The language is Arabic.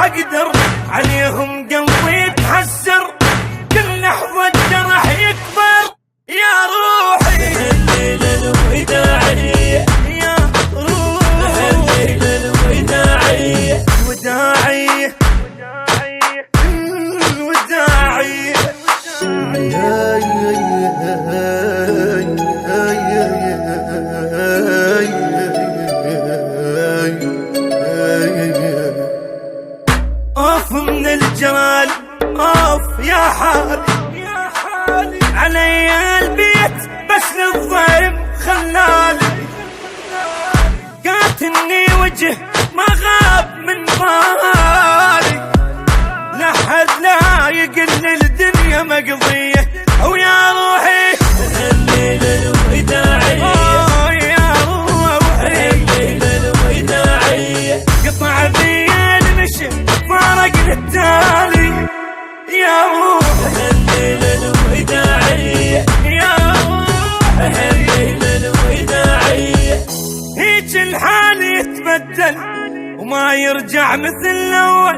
اقدر عليهم قلبي يتحسر، كل لحظة جرح يكبر يا روحي. الليل الوداعي يا روحي الليل الوداعي وداعي وداعي اوف من الجمال اوف يا حالي علي البيت بس للضيم خلالي، قاتلني وجه ما غاب من بالي، لا حد لا يقل الدنيا مقضية او يا روحي. الليل الوداعي يا روحي الليل الوداعي قطع بي المشي فارق للتالي يا روحي. الليل الوداعي يا روحي الليل الوداعي هيج الحال يتبدل وما يرجع مثل الاول،